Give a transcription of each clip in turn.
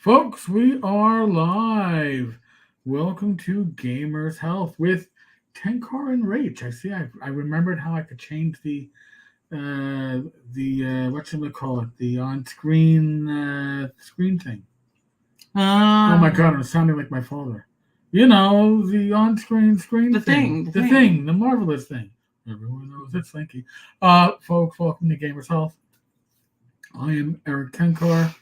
Folks, we are live. Welcome to Gamers Health with Tenkar and Rach. I remembered how I could change the what should we call it? The on-screen screen thing. Oh my god, I'm sounding like my father. You know, the on-screen screen the thing. thing. The marvelous thing. Everyone knows it's Slinky. Folks, welcome to Gamers Health. I am Eric Tenkar.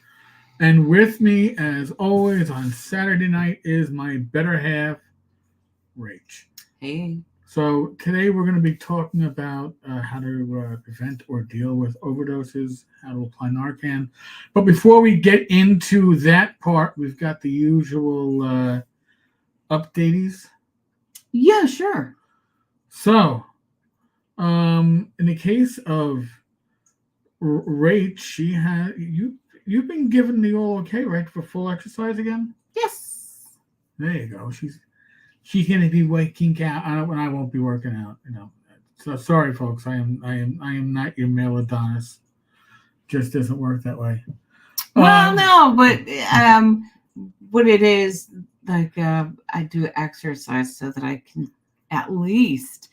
And with me, as always, on Saturday night is my better half, Rach. Hey. So today we're going to be talking about how to prevent or deal with overdoses, how to apply Narcan. But before we get into that part, we've got the usual updates. Yeah, sure. So, in the case of Rach, she had You've been given the all okay, right, for full exercise again? Yes. There you go. She's gonna be working out, and I won't be working out. So sorry, folks. I am not your male Adonis. Just doesn't work that way. Well, no, but what it is like, I do exercise so that I can at least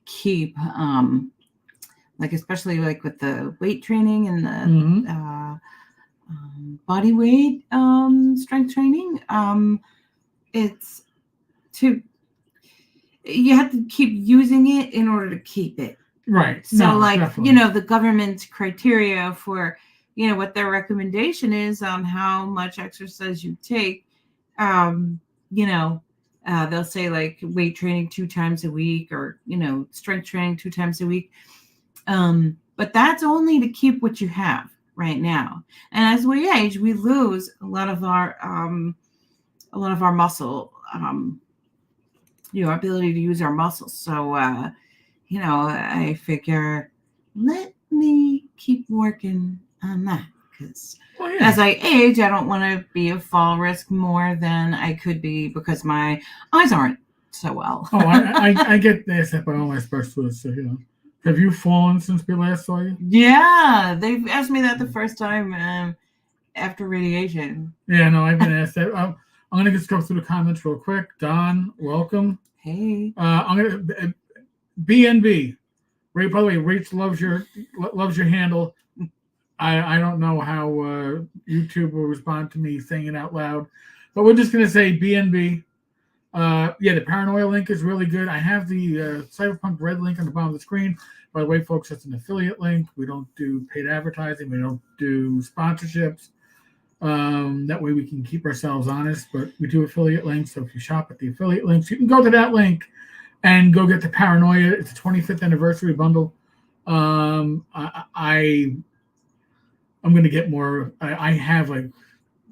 keep like, especially like with the weight training and the body weight strength training, it's you have to keep using it in order to keep it right. So definitely. The government's criteria for what their recommendation is on how much exercise you take, they'll say like weight training 2 times a week, or strength training 2 times a week, but that's only to keep what you have right now. And as we age, we lose a lot of our muscle, our ability to use our muscles. So, I figure, let me keep working on that, because as I age, I don't want to be a fall risk more than I could be because my eyes aren't so well. I get this by all my specialists. So, have you fallen since we last saw you? Yeah, they've asked me that the first time after radiation. Yeah, no, I've been asked that. I'm going to just go through the comments real quick. Don, welcome. Hey. I'm going to BNB. Ray, by the way, Rach loves your handle. I don't know how YouTube will respond to me saying it out loud, but we're just going to say BNB. The Paranoia link is really good. I have the Cyberpunk Red link on the bottom of the screen. By the way, folks, that's an affiliate link. We don't do paid advertising. We don't do sponsorships. That way we can keep ourselves honest, but we do affiliate links. So if you shop at the affiliate links, you can go to that link and go get the Paranoia. It's a 25th anniversary bundle. I'm going to get more. I have like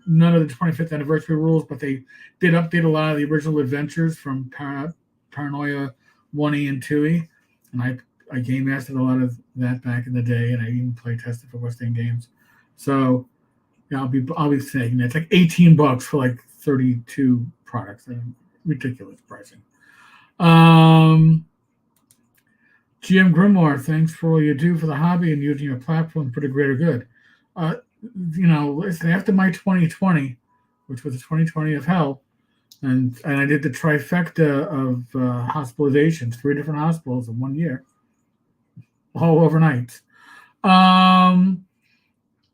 none of the 25th anniversary rules, but they did update a lot of the original adventures from Paranoia 1E and 2E, and I game mastered a lot of that back in the day, and I even play tested for West End Games. So yeah, I'll be saying it's like $18 for like 32 products. Ridiculous pricing. GM Grimoire, thanks for all you do for the hobby and using your platform for the greater good. Listen, after my 2020, which was the 2020 of hell, and I did the trifecta of hospitalizations, 3 different hospitals in 1 year, all overnight. I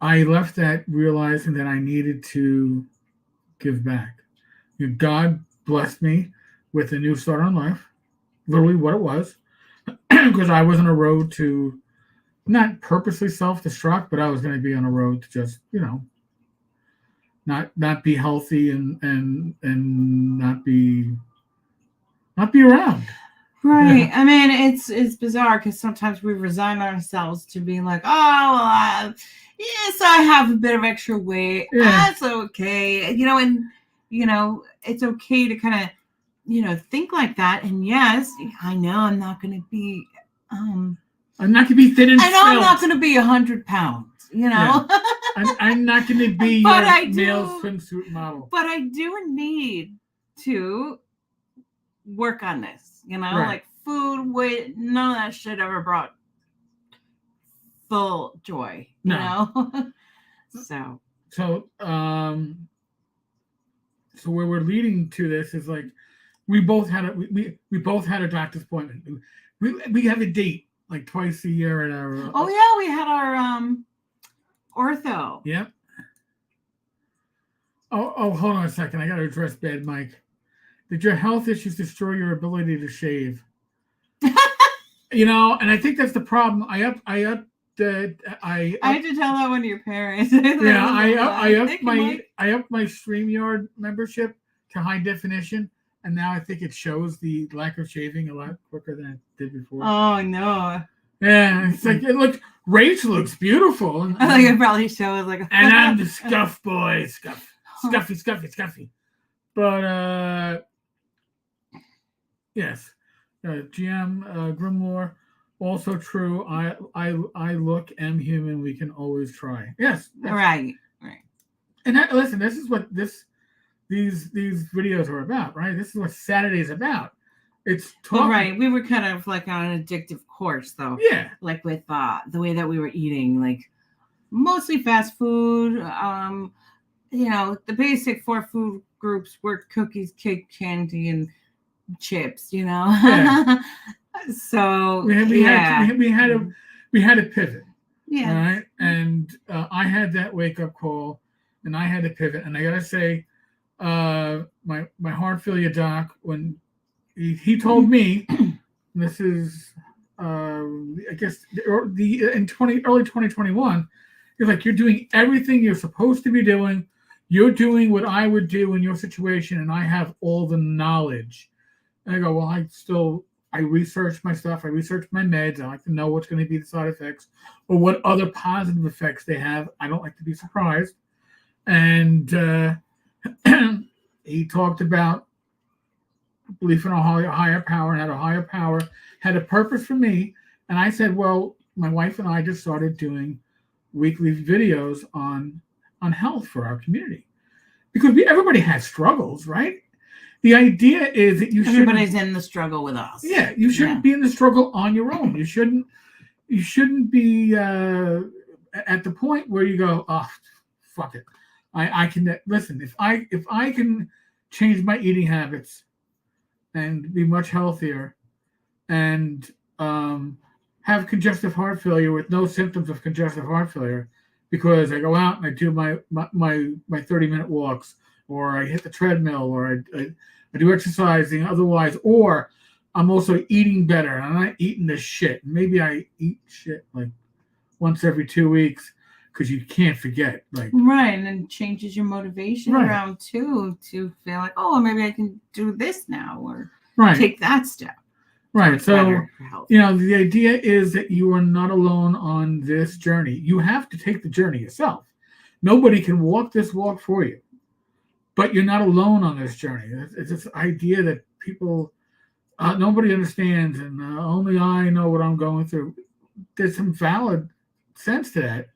left that realizing that I needed to give back. God blessed me with a new start on life, literally what it was, because I was on a road to not purposely self-destruct, but I was going to be on a road to just, not be healthy and not be around. Right. I mean, it's bizarre because sometimes we resign ourselves to being like, oh, well, yes, I have a bit of extra weight. Yeah. That's okay. And it's okay to kind of, think like that. And yes, I know I'm not going to be, I'm not going to be thin and I know I'm not going to be 100 pounds, Yeah. I'm not going to be your male swimsuit model. But I do need to work on this. Right. Like food, weight, none of that shit ever brought full joy, no. So, so where we're leading to this is like we both had we both had a doctor's appointment. We have a date like twice a year at our. Oh yeah, we had our ortho. Yep. Oh, hold on a second. I got to address Bad Mike. Did your health issues destroy your ability to shave? You know, and I think that's the problem. I upped I had to tell that one to your parents. Yeah, I upped my StreamYard membership to high definition, and now I think it shows the lack of shaving a lot quicker than it did before. Oh no! Yeah, it's like it looked. Rach looks beautiful, and, I think it probably shows like. And I'm the scuff boy, scuffy. But yes, GM Grimlore. Also true. I look, am human. We can always try. Yes. Right. And listen, this is what these videos are about, right? This is what Saturday's about. It's talking. Well, right. We were kind of like on an addictive course, though. Yeah. Like with the way that we were eating, like mostly fast food. You know, the basic 4 food groups were cookies, cake, candy, and chips. You know. Yeah. So we had to pivot. Yeah. Right. And I had that wake up call, and I had to pivot. And I gotta say, my heart failure doc, when he told me, this is I guess early 2021, he's like, you're doing everything you're supposed to be doing. You're doing what I would do in your situation, and I have all the knowledge. And I go, well, I research my stuff. I research my meds. I like to know what's going to be the side effects or what other positive effects they have. I don't like to be surprised. And he talked about belief in a higher power, and had a higher power, had a purpose for me. And I said, well, my wife and I just started doing weekly videos on health for our community, because everybody has struggles, right? The idea is that everybody's in the struggle with us. Yeah, you shouldn't be in the struggle on your own. You shouldn't be at the point where you go, oh, fuck it. I can listen. If I can change my eating habits and be much healthier, and have congestive heart failure with no symptoms of congestive heart failure, because I go out and I do my 30-minute walks, or I hit the treadmill, or I do exercising otherwise, or I'm also eating better, and I'm not eating this shit. Maybe I eat shit like once every 2 weeks, because you can't forget. Like, right, and it changes your motivation around too, to feel like, oh, maybe I can do this now, or take that step. Right. So, you know, the idea is that you are not alone on this journey. You have to take the journey yourself. Nobody can walk this walk for you. But you're not alone on this journey. It's this idea that people, nobody understands, and only I know what I'm going through. There's some valid sense to that.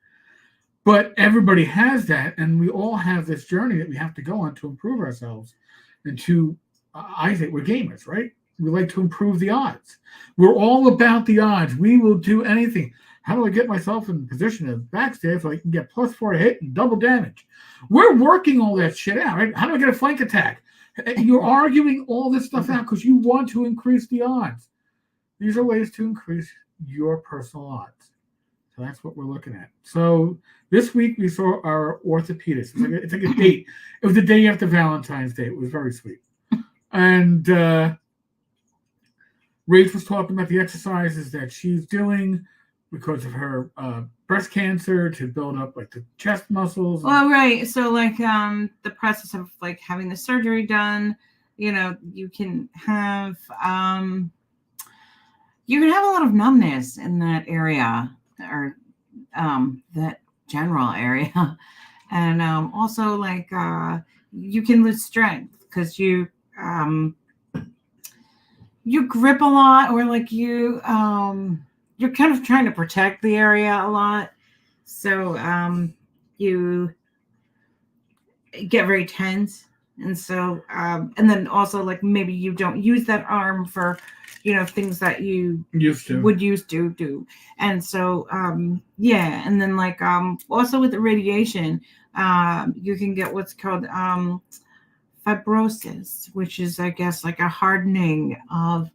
But everybody has that, and we all have this journey that we have to go on to improve ourselves. And I think we're gamers, right? We like to improve the odds. We're all about the odds. We will do anything. How do I get myself in position to backstab so I can get +4 hit and double damage? We're working all that shit out, right? How do I get a flank attack? You're arguing all this stuff out because you want to increase the odds. These are ways to increase your personal odds. So that's what we're looking at. So this week we saw our orthopedist. It's like a date. It was the day after Valentine's Day. It was very sweet. And Rach was talking about the exercises that she's doing because of her breast cancer, to build up like the chest muscles. Well, right. So like the process of like having the surgery done, you know, you can have a lot of numbness in that area, or that general area. And also like you can lose strength because you grip a lot, or like you're kind of trying to protect the area a lot. So you get very tense. And so, and then also like maybe you don't use that arm for, you know, things that you would used to do. And so, yeah. And then like, also with the radiation, you can get what's called fibrosis, which is, I guess, like a hardening of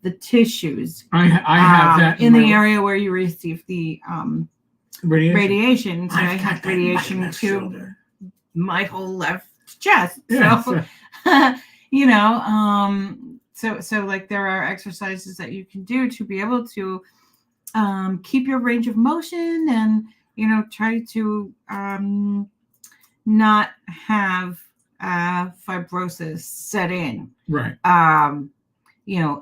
the tissues. I have that in the area where you receive the radiation. So I had radiation to my whole left chest. Yeah, so so like there are exercises that you can do to be able to keep your range of motion and try to not have fibrosis set in right.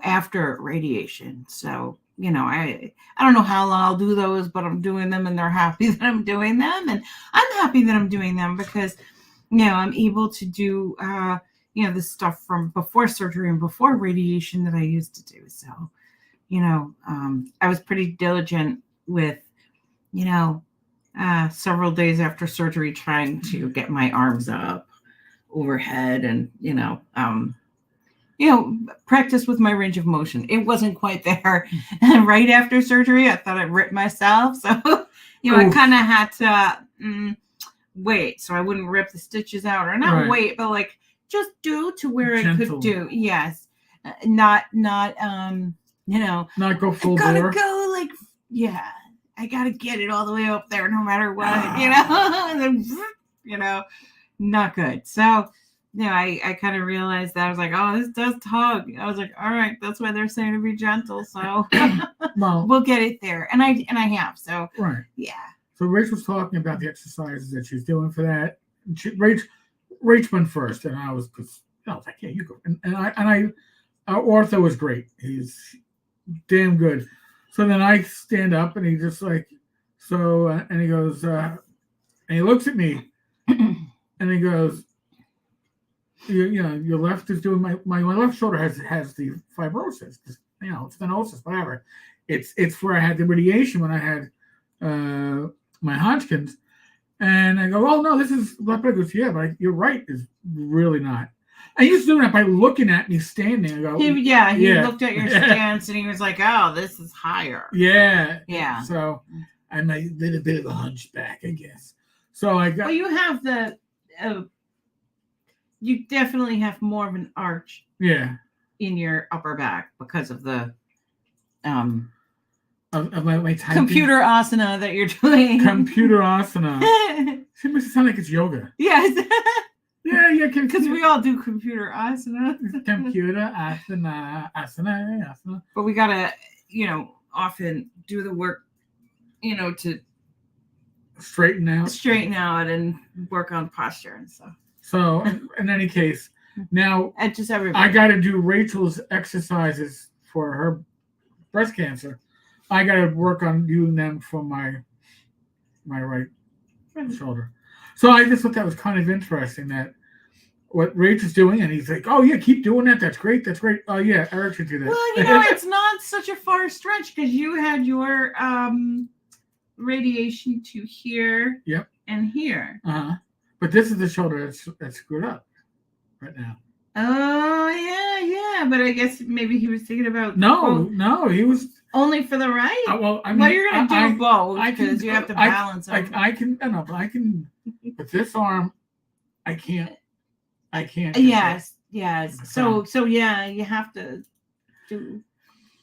After radiation. So I don't know how long I'll do those, but I'm doing them and they're happy that I'm doing them, and I'm happy that I'm doing them because I'm able to do the stuff from before surgery and before radiation that I used to do. So I was pretty diligent with several days after surgery trying to get my arms up overhead and practice with my range of motion. It wasn't quite there. And right after surgery, I thought I'd ripped myself. So, I kind of had to wait so I wouldn't rip the stitches out, or not wait, but like just do to where I could do. Yes. Not go full I gotta bore. go like, I gotta get it all the way up there no matter what, and then, not good. So, I kind of realized that I was like, oh, this does tug. I was like, all right, that's why they're saying to be gentle. So Well, we'll get it there. And I have. So yeah. So Rach was talking about the exercises that she's doing for that. Rach went first, and I was like, yeah, you go. And I ortho was great. He's damn good. So then I stand up, and he just like, and he goes, and he looks at me, and he goes, your left is doing my left shoulder has the fibrosis, stenosis, whatever. It's where I had the radiation when I had my Hodgkin's, and I go, oh no, this is left. He goes, yeah, but you're right, is really not. And he's doing that by looking at me standing. I go, he looked at your stance and he was like, oh, this is higher. Yeah. So I did a bit of a hunchback, I guess. So I got. Well, you have the. You definitely have more of an arch. Yeah. In your upper back because of the of my computer asana that you're doing. Computer asana. It makes it sound like it's yoga. Yes. Yeah, because we all do computer asana. Computer asana. But we gotta, often do the work, to straighten out and work on posture and stuff. So, in any case, now and just everybody. I got to do Rachel's exercises for her breast cancer. I got to work on doing them for my right shoulder. So I just thought that was kind of interesting that what Rachel's doing, and he's like, "Oh yeah, keep doing that. That's great. Oh yeah, Eric should do that." Well, it's not such a far stretch because you had your radiation to here. Yep. And here. But this is the shoulder that's screwed up right now. Oh yeah. But I guess maybe he was thinking about no, he was only for the right. Well, I mean, you're gonna do both because you have to balance. I can. But this arm, I can't. Yes. So yeah, you have to do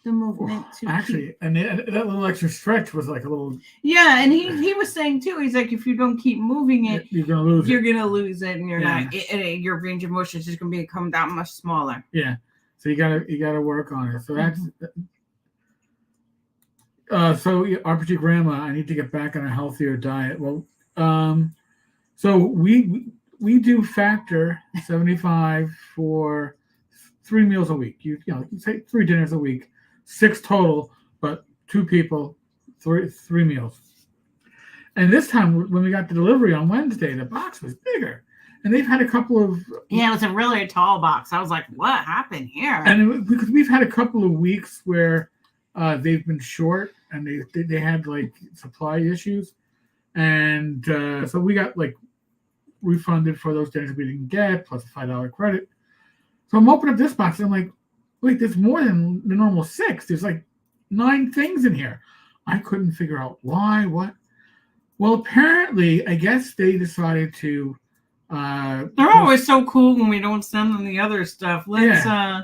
the movement too. Actually, and that little extra stretch was like a little. Yeah, and he was saying too. He's like, if you don't keep moving it, you're gonna lose it, and you're not. Your range of motion is just gonna become that much smaller. Yeah, so you gotta work on it. So that's. So RPG Grandma, I need to get back on a healthier diet. Well, so we do factor 75 for 3 meals a week. You say 3 dinners a week. 6 total, but 2 people, 3 meals. And this time, when we got the delivery on Wednesday, the box was bigger. And they've had a couple of... Yeah, it was a really tall box. I was like, what happened here? And because we've had a couple of weeks where they've been short and they had like supply issues. And so we got like refunded for those dinners we didn't get, plus a $5 credit. So I'm opening up this box and I'm like, wait, there's more than the normal 6. There's like 9 things in here. I couldn't figure out why, what. Well, apparently, I guess they decided to They're always so cool when we don't send them the other stuff. Let's Yeah.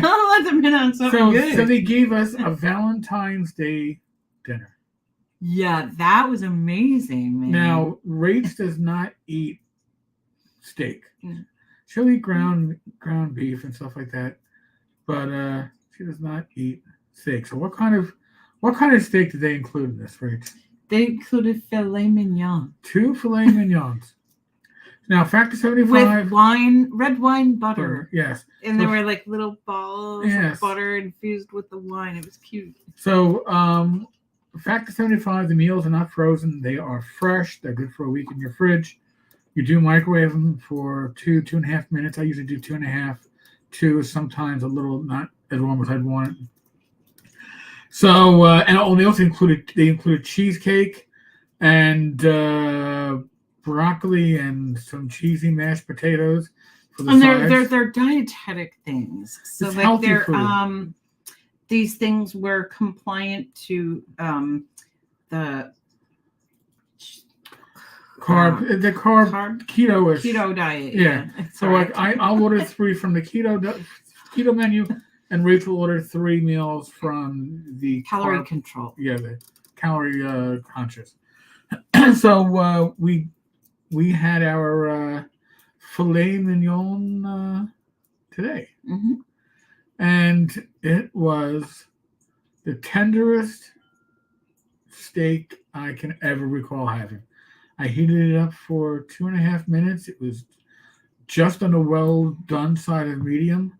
let them in on something good. So they gave us a Valentine's Day dinner. Yeah, that was amazing, man. Now, Rach does not eat steak. Mm. She'll eat ground beef and stuff like that, but she does not eat steak. So what kind of steak did they include in this, Rach? They included filet mignon 2 filet mignons. Now, factor 75 with red wine butter. Yes, And they were like little balls Yes. of butter infused with the wine. It was cute. So, factor 75, the meals are not frozen. They are fresh. They're good for a week in your fridge. You do microwave them for 2.5 minutes. I usually do 2.5. 2 is sometimes a little not as warm as I'd want it. So, and they also included cheesecake and broccoli and some cheesy mashed potatoes for the sides. They're dietetic things. So It's like healthy they're food. These things were compliant to the carb keto-ish. keto diet. Yeah. So Sorry. like I'll order 3 from the keto menu, and Rachel will order 3 meals from the calorie control. Yeah, the calorie conscious. So we had our filet mignon today, Mm-hmm. and it was the tenderest steak I can ever recall having. I heated it up for 2.5 minutes. It was just on the well done side of medium,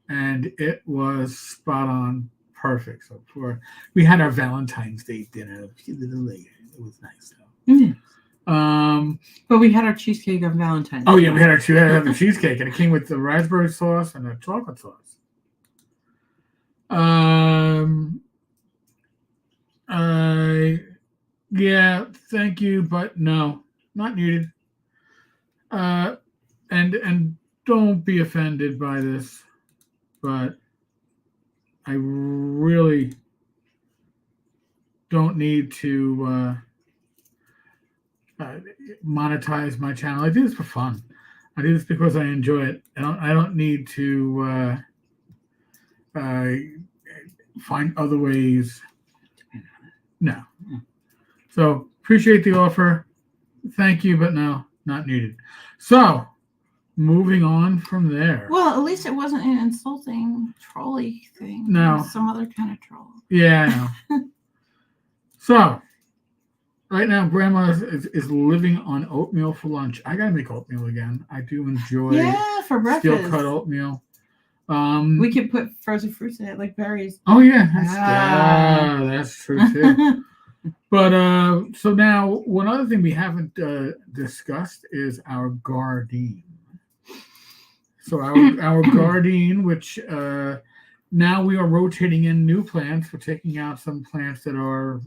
and it was spot on, perfect. So we had our Valentine's Day dinner a little later. It was nice though. Mm. But we had our cheesecake on Valentine's. Oh yeah, we had the cheesecake, and it came with the raspberry sauce and the chocolate sauce. Yeah, thank you, but no, not needed. And don't be offended by this, but I really don't need to monetize my channel. I do this for fun. I do this because I enjoy it. I don't need to find other ways. No. So appreciate the offer. Thank you, but no, not needed. So moving on from there. Well, at least it wasn't an insulting trolley thing. No. It was some other kind of troll. Yeah, I know. So right now, Grandma is living on oatmeal for lunch. I gotta make oatmeal again. I do enjoy for breakfast. steel cut oatmeal. We could put frozen fruits in it, like berries. Oh yeah, that's true too. But so now one other thing we haven't discussed is our Gardein. So our Gardein, which now we are rotating in new plants. We're taking out some plants that are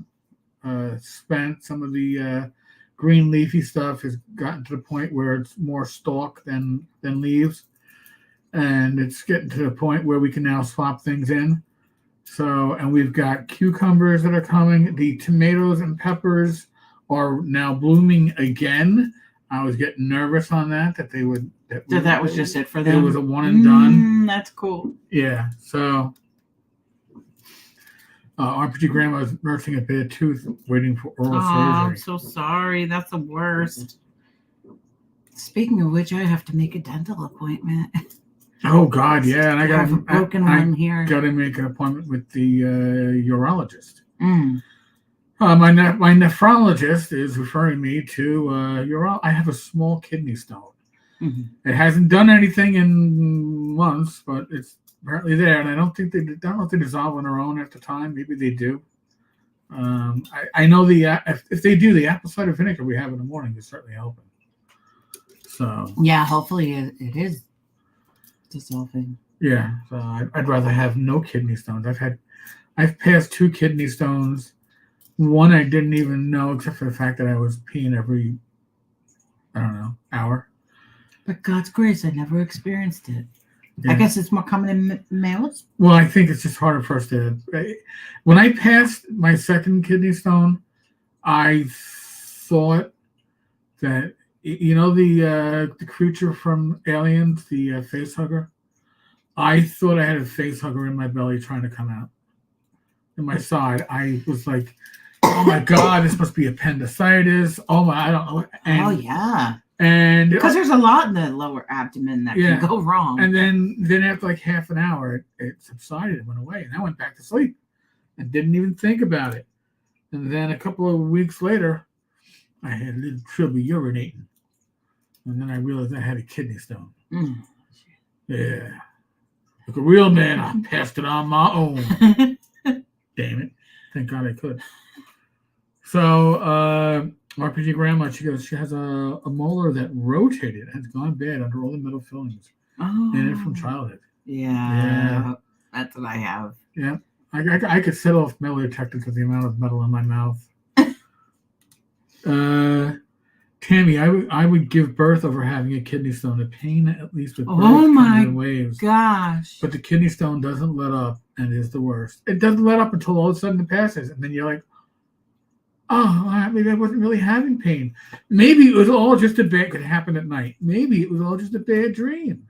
spent. Some of the green leafy stuff has gotten to the point where it's more stalk than leaves, and it's getting to the point where we can now swap things in. So, and we've got cucumbers that are coming. The tomatoes and peppers are now blooming again. I was getting nervous on that they would. That was just it for them. It was a one and done. That's cool. Yeah. So, RPG Grandma is nursing a bad tooth, waiting for oral surgery. I'm so sorry. That's the worst. Speaking of which, I have to make a dental appointment. Oh God, yeah, and I got a broken one here. Got to make an appointment with the urologist. Mm. My nephrologist is referring me to I have a small kidney stone. Mm-hmm. It hasn't done anything in months, but it's apparently there, and I don't know if they dissolve on their own after time. Maybe they do. I know if they do, the apple cider vinegar we have in the morning is certainly helping. So yeah, hopefully it is dissolving. Yeah, so I'd rather have no kidney stones. I've passed 2 kidney stones. One I didn't even know, except for the fact that I was peeing every, hour. But God's grace, I never experienced it. Yeah. I guess it's more common in males. Well, I think it's just harder for us to. When I passed my second kidney stone, I thought that You know the creature from Aliens, the face hugger. I thought I had a face hugger in my belly trying to come out in my side. I was like, "Oh my god, this must be appendicitis." Oh my, I don't know. Oh yeah, and because there's a lot in the lower abdomen that Yeah. can go wrong. and then after like half an hour, it subsided, it went away, and I went back to sleep and didn't even think about it. And then a couple of weeks later, I had a little trouble urinating, and then I realized I had a kidney stone. Mm. Yeah. Like a real man, I passed it on my own. Damn it. Thank God I could. So, RPG Grandma, she goes, she has a molar that rotated, has gone bad under all the metal fillings in it from childhood. Yeah. That's what I have. Yeah. I could set off metal detectors with the amount of metal in my mouth. Tammy, I would give birth over having a kidney stone. The pain, at least with birth, comes in waves. Gosh. But the kidney stone doesn't let up, and is the worst. It doesn't let up until all of a sudden it passes, and then you're like, oh, maybe I wasn't really having pain. Maybe it was all just a bad. Could happen at night. Maybe it was all just a bad dream.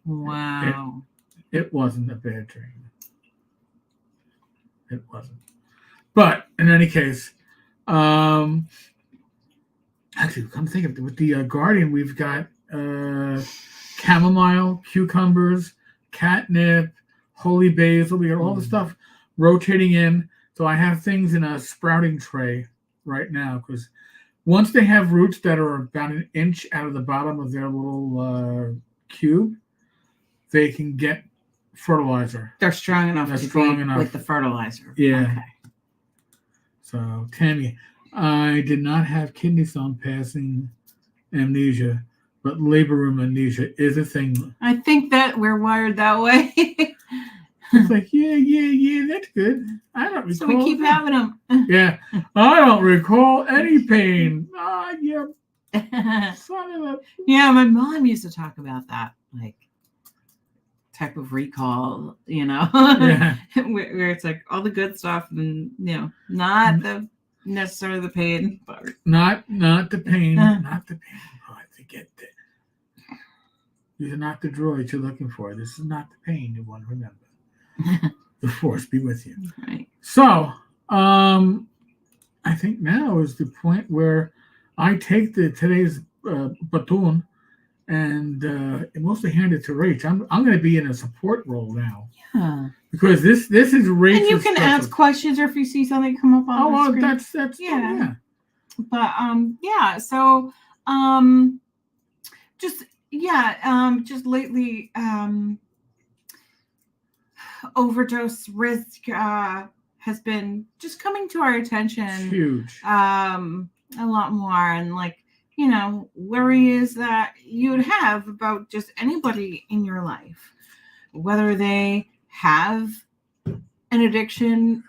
Wow. It wasn't a bad dream. It wasn't. But in any case, actually, come think of it, with the Guardian, we've got chamomile, cucumbers, catnip, holy basil. We got all the stuff rotating in. So I have things in a sprouting tray right now, because once they have roots that are about an inch out of the bottom of their little cube, they can get fertilizer. They're strong enough with the fertilizer. Yeah. Okay. So, Tammy, I did not have kidney stone passing amnesia, but labor room amnesia is a thing. I think that we're wired that way. It's like, yeah, that's good. I don't recall. So we keep having them. Yeah. I don't recall any pain. Yeah. Son of a... Yeah, my mom used to talk about that, like, type of recall, Yeah. where it's like all the good stuff and, not necessarily the pain part. Not the pain. Not the pain part. Forget that. These are not the droids you're looking for. This is not the pain you want to remember. The force be with you. Right. So, I think now is the point where I take today's baton and mostly hand it to Rach. I'm going to be in a support role now. Yeah. Because this is Rach's. And you can ask questions, or if you see something come up on the screen. That's yeah. But yeah. So just lately overdose risk has been just coming to our attention. It's huge. A lot more, and worries that you would have about just anybody in your life, whether they have an addiction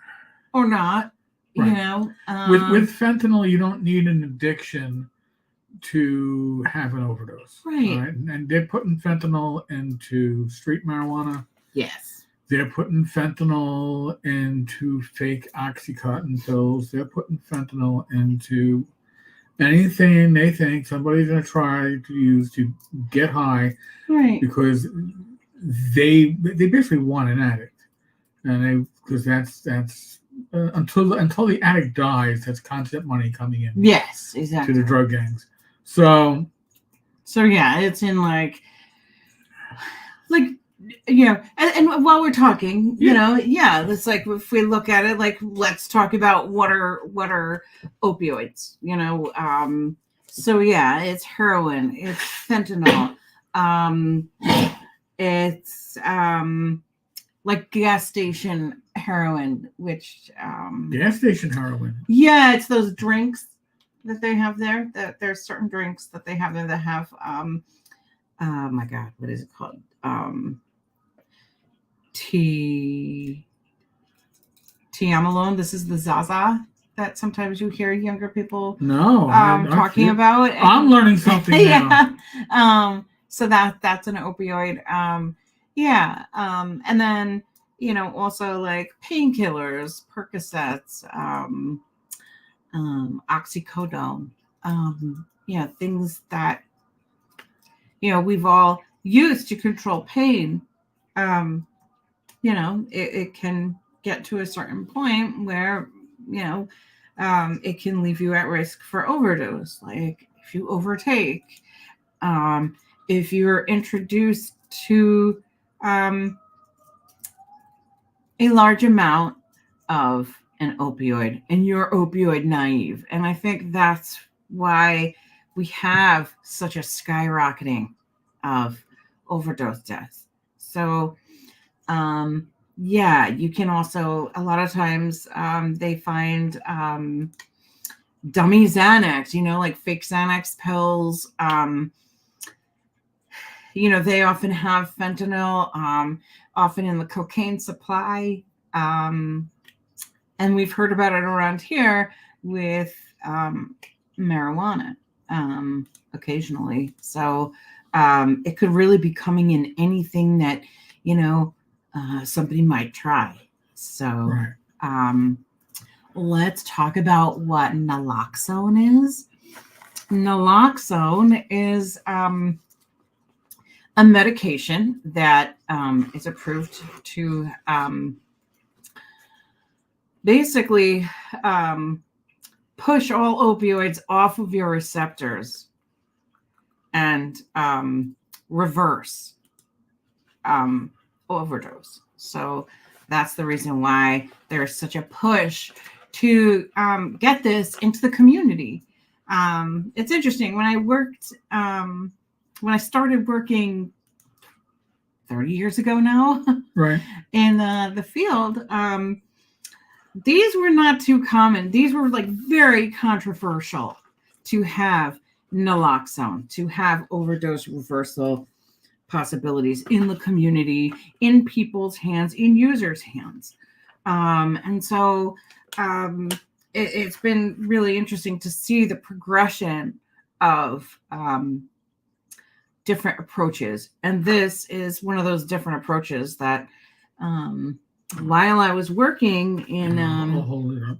or not. Right. With fentanyl, you don't need an addiction to have an overdose. Right. And they're putting fentanyl into street marijuana. Yes. They're putting fentanyl into fake Oxycontin pills. They're putting fentanyl into anything they think somebody's going to try to use to get high. Right. Because they basically want an addict. And because that's until the addict dies, that's constant money coming in. Yes, exactly. To the drug gangs. So yeah, it's in and while we're talking, it's like, if we look at it, like, let's talk about what are opioids, so yeah, it's heroin, it's fentanyl, it's like gas station heroin, which gas station heroin. Yeah, it's those drinks that they have there. That there's certain drinks that they have there that have oh my God, what is it called? Tiamalone. This is the Zaza that sometimes you hear younger people talking about. And, I'm learning something now. Yeah. So that's an opioid. And then also like painkillers, Percocets, oxycodone, things that, we've all used to control pain. It can get to a certain point where, it can leave you at risk for overdose. Like if you overtake, if you're introduced to a large amount of an opioid and you're opioid naive. And I think that's why we have such a skyrocketing of overdose deaths. So, you can also, a lot of times they find dummy Xanax, like fake Xanax pills. They often have fentanyl, often in the cocaine supply. And we've heard about it around here with marijuana occasionally. So it could really be coming in anything that, somebody might try. So Right. Let's talk about what naloxone is. Naloxone is a medication that is approved to basically push all opioids off of your receptors and reverse overdose. So that's the reason why there's such a push to get this into the community. It's interesting. When I started working 30 years ago now, Right. in the field, these were not too common. These were like very controversial to have naloxone, to have overdose reversal possibilities in the community, in people's hands, in users' hands. And so it's been really interesting to see the progression of different approaches. And this is one of those different approaches that while I was working in, I'll hold it up.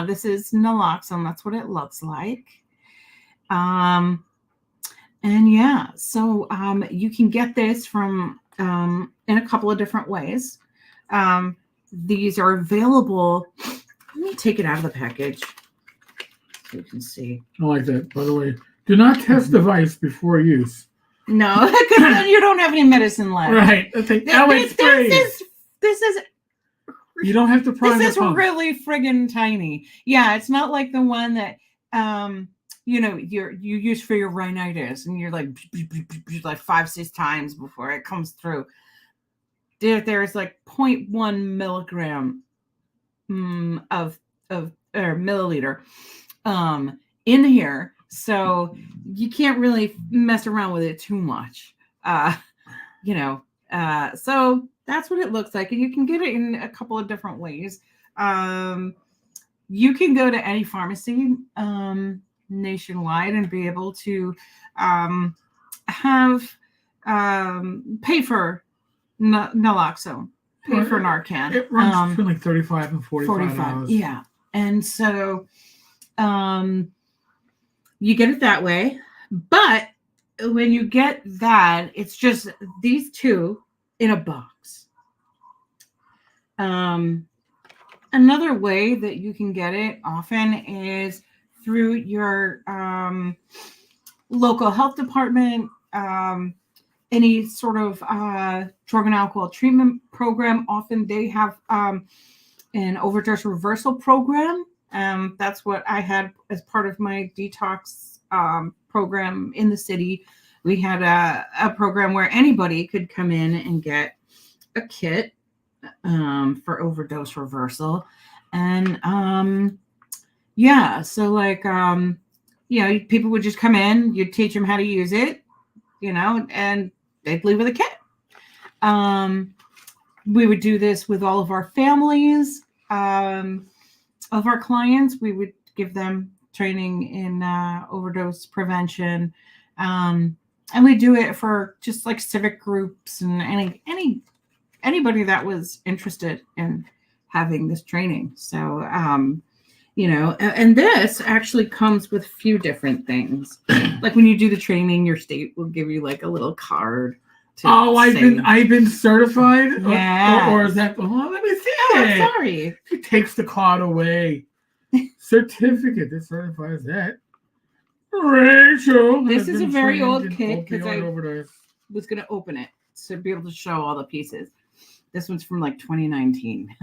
this is naloxone. That's what it looks like. So you can get this from in a couple of different ways. These are available. Let me take it out of the package so you can see. I like that. By the way, do not test device before use. No, because then you don't have any medicine left. Right. This is. You don't have to prime This is the pump. really friggin' tiny. Yeah, it's not like the one that you use for your rhinitis, and you're like 5-6 times before it comes through. There's like 0.1 milligram of milliliter in here, so you can't really mess around with it too much. So that's what it looks like, and you can get it in a couple of different ways. You can go to any pharmacy nationwide and be able to have pay for naloxone, pay for Narcan. It runs between like $35 and $45. Yeah, and so you get it that way. But when you get that, it's just these two in a box. Another way that you can get it often is through your local health department, any sort of drug and alcohol treatment program. Often they have an overdose reversal program. That's what I had as part of my detox program in the city. We had a program where anybody could come in and get a kit for overdose reversal. And so like people would just come in, you'd teach them how to use it, and they'd leave with a kit. We would do this with all of our families of our clients. We would give them training in overdose prevention, and we do it for just like civic groups and anybody that was interested in having this training. So And this actually comes with a few different things. Like when you do the training, your state will give you like a little card. I've been certified. Yeah. Or is that? Oh, let me see Oh, it. sorry. She takes the card away. Certificate that certifies that. Rachel. This is a very old kit because I was going to open it to be able to show all the pieces. This one's from like 2019.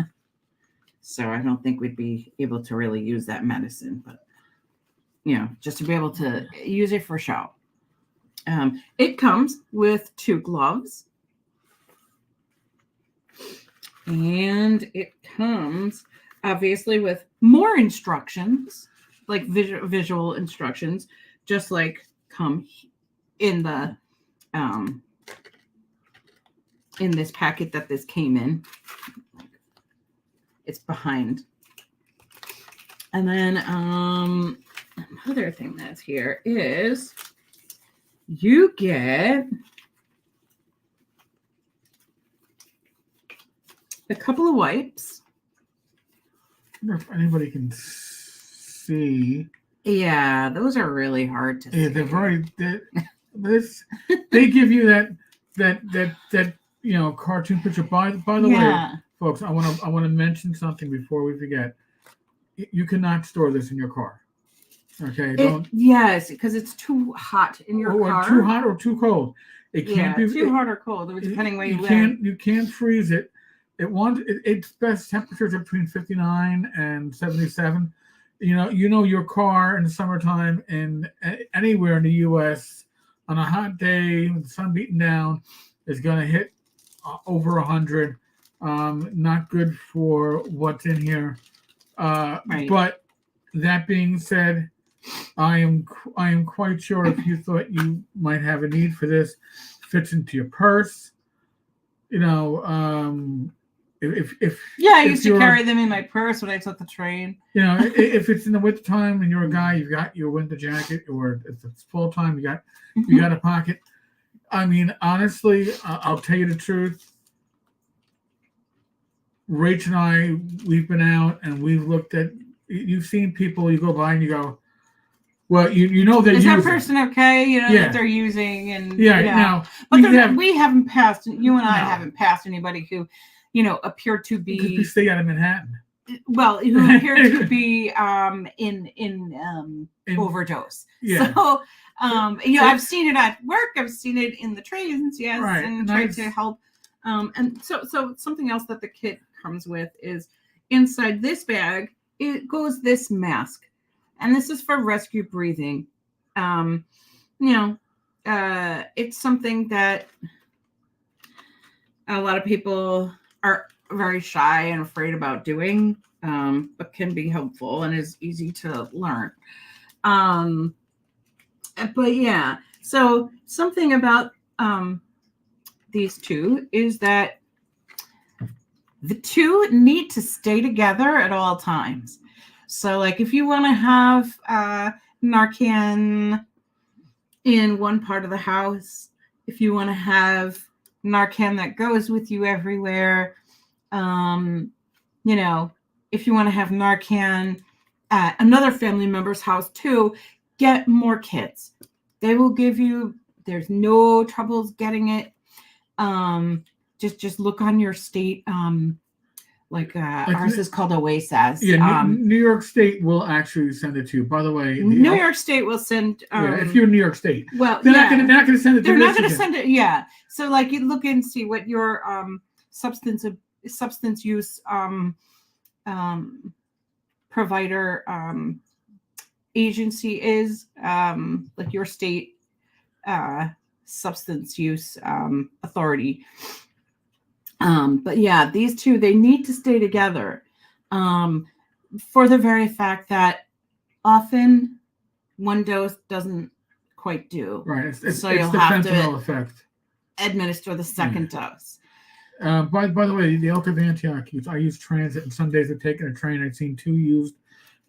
So I don't think we'd be able to really use that medicine, but just to be able to use it for show. It comes with 2 gloves, and it comes obviously with more instructions, like visual instructions, just like come in the in this packet that this came in. It's behind. And then another thing that's here is you get a couple of wipes. I wonder if anybody can see. Yeah, those are really hard to see. Yeah, they give you that cartoon picture. By the way, folks, I want to mention something before we forget. You cannot store this in your car. Okay, yes, because it's too hot in your car. Too hot or too cold. It can't be too hot or cold, depending where you live. You can't freeze it. Its best temperatures are between 59 and 77. Your car in the summertime and anywhere in the U.S. on a hot day with the sun beating down is going to hit over 100. Not good for what's in here. Right. But that being said, I am quite sure if you thought you might have a need for this, fits into your purse. If I used to carry them in my purse when I took the train. If it's in the winter time and you're a guy, you've got your winter jacket, or if it's fall time, you got a pocket. I mean, honestly, I'll tell you the truth. Rach and I, we've been out and we've looked at. You've seen people. You go by and you go, well, you know they're using. Is that person okay? That they're using and Now, but we haven't passed. You and I haven't passed anybody who, appeared to be. Because we stay out of Manhattan. Well, who appeared to be in overdose. Yeah. So I've seen it at work. I've seen it in the trains. Yes, right. And tried to help. And so something else that the kit comes with is inside this bag. It goes this mask, and this is for rescue breathing. It's something that a lot of people are very shy and afraid about doing, but can be helpful and is easy to learn. But yeah, so something about these two is that the two need to stay together at all times. So like if you want to have Narcan in one part of the house, if you want to have Narcan that goes with you everywhere, if you want to have Narcan at another family member's house too, get more kits. They will give you, there's no troubles getting it. Just look on your state. Ours is called Oasis. Yeah, New York State will actually send it to you. By the way, New York State will send. If you're in New York State, well, they're not going to send it. They're not going to send it. Yeah. So you look and see what your substance use provider agency is, like your state substance use authority. But yeah, these two, they need to stay together for the very fact that often one dose doesn't quite do. Right. So you'll have to effect. Administer the second dose. By the way, the Elk of Antioch, I use transit, and some days I've taken a train. I've seen 2 used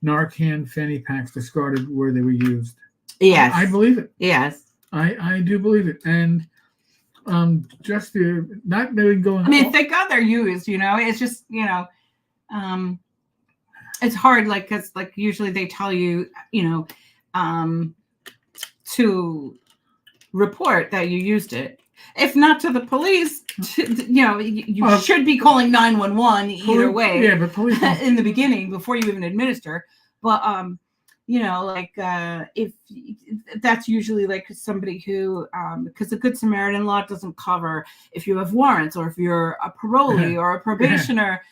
Narcan fanny packs discarded where they were used. Yes. I believe it. Yes. I do believe it. And just to not really going. I mean, thank God they're used. It's just it's hard, like, because like usually they tell you, to report that you used it. If not to the police, you should be calling 911 either way. Yeah, but police in the beginning before you even administer. But if that's usually like somebody who, because the Good Samaritan law doesn't cover if you have warrants or if you're a parolee or a probationer,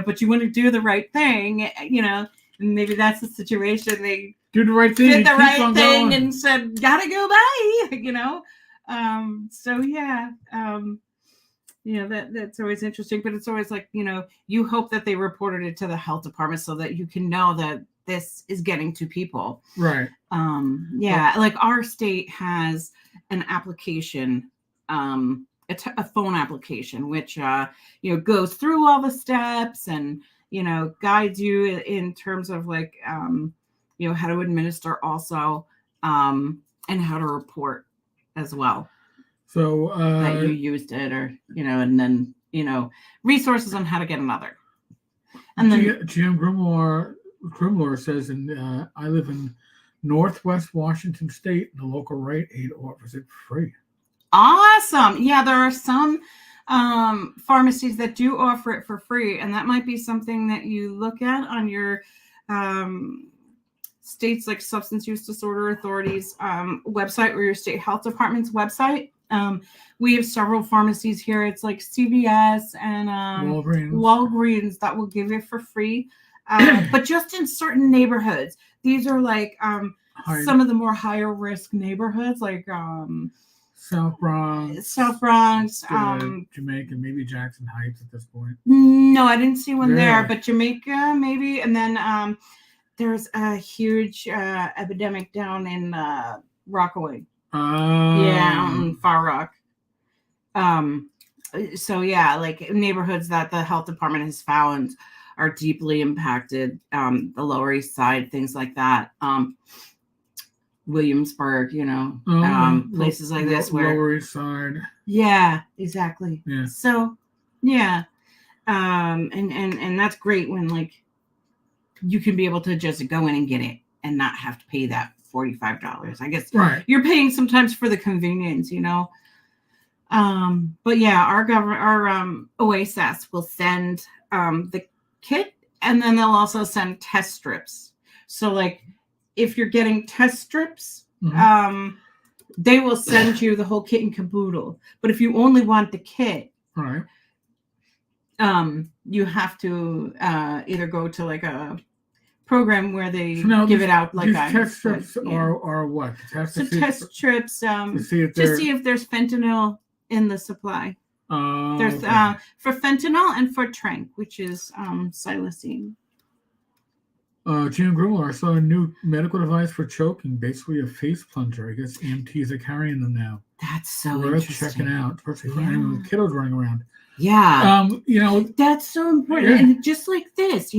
but you want to do the right thing, and maybe that's the situation. They do the right thing, did the right thing and said, gotta go by, so yeah. That's always interesting, but it's always like, you hope that they reported it to the health department so that you can know that this is getting to people. Right. Like our state has an application, a phone application, which, goes through all the steps and, guides you in terms of like, how to administer also, and how to report as well. So that you used it, or and then resources on how to get another. And then GM Grimlore says, I live in Northwest Washington State, and the local Rite Aid offers it free. Awesome! Yeah, there are some pharmacies that do offer it for free, and that might be something that you look at on your state's like Substance Use Disorder Authority's website or your state health department's website. We have several pharmacies here. It's like CVS and Walgreens that will give it for free. But just in certain neighborhoods. These are like some of the more higher risk neighborhoods, like South Bronx, Jamaica, maybe Jackson Heights at this point. No, I didn't see one there, but Jamaica maybe. And then there's a huge epidemic down in Rockaway. In Far Rock. So yeah, like neighborhoods that the health department has found are deeply impacted. The Lower East Side, things like that. Williamsburg, places like this where Lower East Side. Yeah, exactly. Yeah. So yeah. And that's great when like you can be able to just go in and get it and not have to pay that $45. I guess you're paying sometimes for the convenience, but yeah, our OASAS will send the kit, and then they'll also send test strips. So like if you're getting test strips, they will send you the whole kit and caboodle. But if you only want the kit, you have to either go to like a program where they give it out like that. Test strips are what? Test strips to see if there's fentanyl in the supply. There's for fentanyl and for tranq, which is psilocybin. Jim Grimler, I saw a new medical device for choking, basically a face plunger. I guess EMTs are carrying them now. That's so interesting. Checking out, especially for anyone with kiddos running around. Yeah. That's so important. Yeah. And just like this,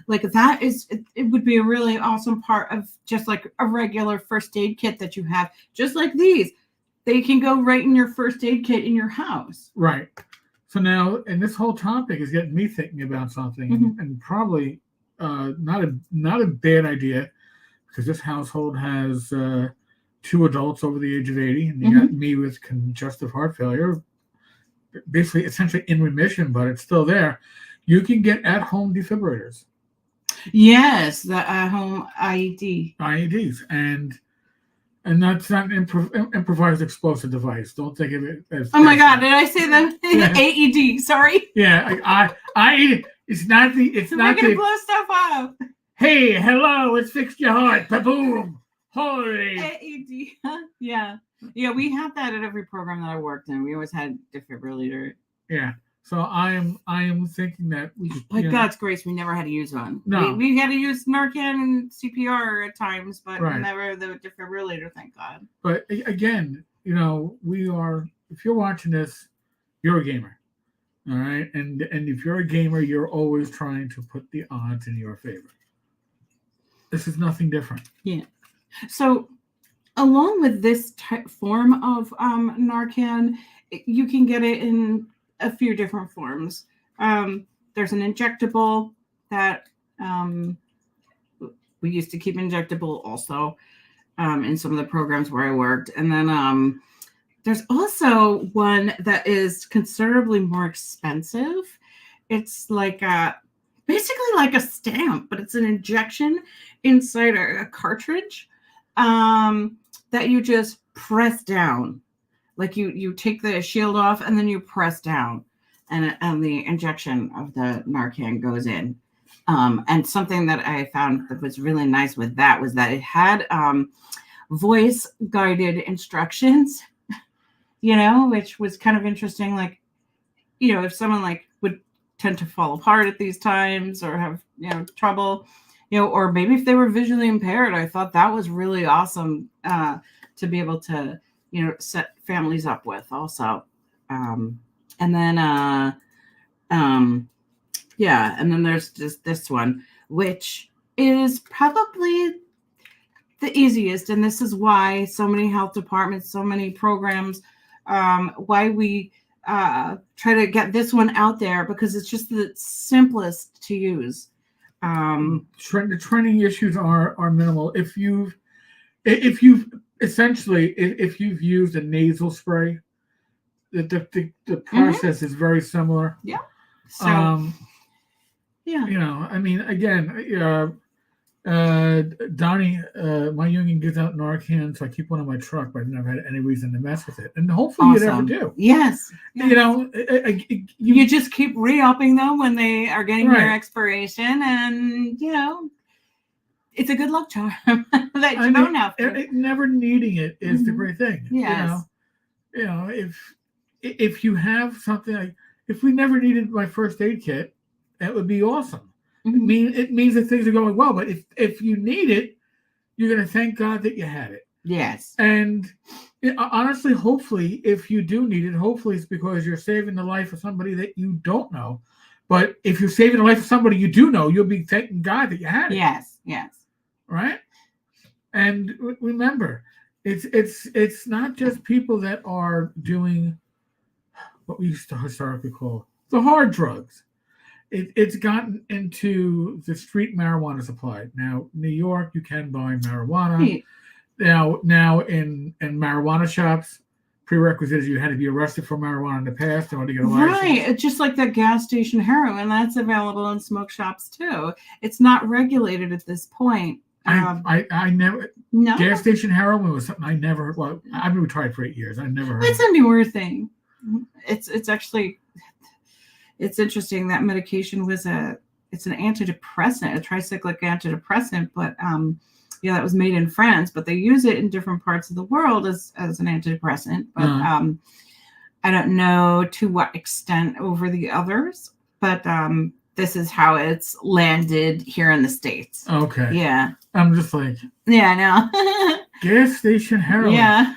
like that it would be a really awesome part of just like a regular first aid kit that you have, just like these. They can go right in your first aid kit in your house. Right. So now, and this whole topic is getting me thinking about something, and probably not a bad idea, because this household has 2 adults over the age of 80, and you got me with congestive heart failure, basically essentially in remission, but it's still there. You can get at-home defibrillators. Yes, the at-home IEDs, and that's not an improvised explosive device. Don't think of it as. Oh my God! Did I say that? Yeah. AED. Sorry. Yeah, I. It's not the. It's not gonna blow stuff up. Hey, hello! It's fixed your heart. Ba-boom! Holy. AED. Yeah. We had that at every program that I worked in. We always had defibrillator. Yeah. So I am thinking that we. By God's grace, we never had to use one. No. We had to use Narcan and CPR at times, but never the defibrillator. Thank God. But again, we are. If you're watching this, you're a gamer, all right. And if you're a gamer, you're always trying to put the odds in your favor. This is nothing different. Yeah. So, along with this form of Narcan, you can get it in a few different forms. There's an injectable that We used to keep injectable also in some of the programs where I worked. And then there's also one that is considerably more expensive. It's like basically like a stamp, but it's an injection inside a cartridge that you just press down. Like you take the shield off and then you press down, and the injection of the Narcan goes in. And something that I found that was really nice with that was that it had voice guided instructions, which was kind of interesting. Like, if someone like would tend to fall apart at these times or have, trouble, or maybe if they were visually impaired, I thought that was really awesome to be able to, set families up with also. And then, and then there's just this one, which is probably the easiest. And this is why so many health departments, so many programs, why we try to get this one out there, because it's just the simplest to use. The training issues are minimal. If you've used a nasal spray, the process is very similar. Yeah. So, yeah. I mean, again, Donnie, my union gives out Narcan, so I keep one in my truck, but I've never had any reason to mess with it. And hopefully you never do. Yes. You just keep re-upping them when they are getting near expiration, and it's a good luck charm that you don't have to. Never needing it is the great thing. Yes. If you have something like, if we never needed my first aid kit, that would be awesome. It means that things are going well. But if you need it, you're going to thank God that you had it. Yes. And honestly, hopefully, if you do need it, hopefully it's because you're saving the life of somebody that you don't know. But if you're saving the life of somebody you do know, you'll be thanking God that you had it. Yes. Right? And remember, it's not just people that are doing what we used to historically call the hard drugs. It's gotten into the street marijuana supply. Now, New York, you can buy marijuana. Right. Now in marijuana shops, prerequisite is you had to be arrested for marijuana in the past in order to get a license. Right. It's just like that gas station heroin. That's available in smoke shops too. It's not regulated at this point. I never. No. Gas station heroin was something I never. Well, I've been retired for 8 years. I never heard. It's a newer thing. It's actually. It's interesting that medication was it's an antidepressant, a tricyclic antidepressant, but that was made in France, but they use it in different parts of the world as an antidepressant. But I don't know to what extent over the others, but this is how it's landed here in the States. Okay. Yeah. I'm just like. Yeah, I know. Gas station heroin. Yeah.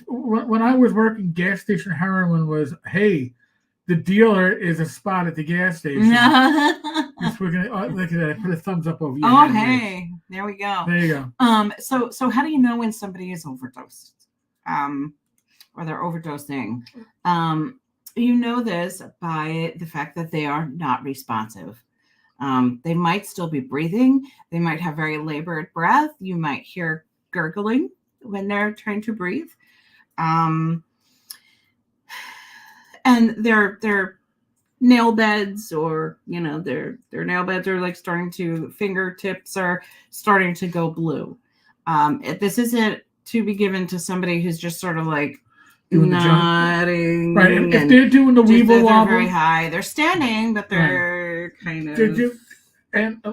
When I was working, gas station heroin was, hey, the dealer is a spot at the gas station. We're gonna look at that. I put a thumbs up over you. Oh, hey, there we go. There you go. So how do you know when somebody is overdosed, or they're overdosing? You know this by the fact that they are not responsive. They might still be breathing. They might have very labored breath. You might hear gurgling when they're trying to breathe. And their nail beds, or their nail beds are like fingertips are starting to go blue. This isn't to be given to somebody who's just sort of like nodding. Right. If they're doing the weeble wobble, very high. They're standing, but they're kind of.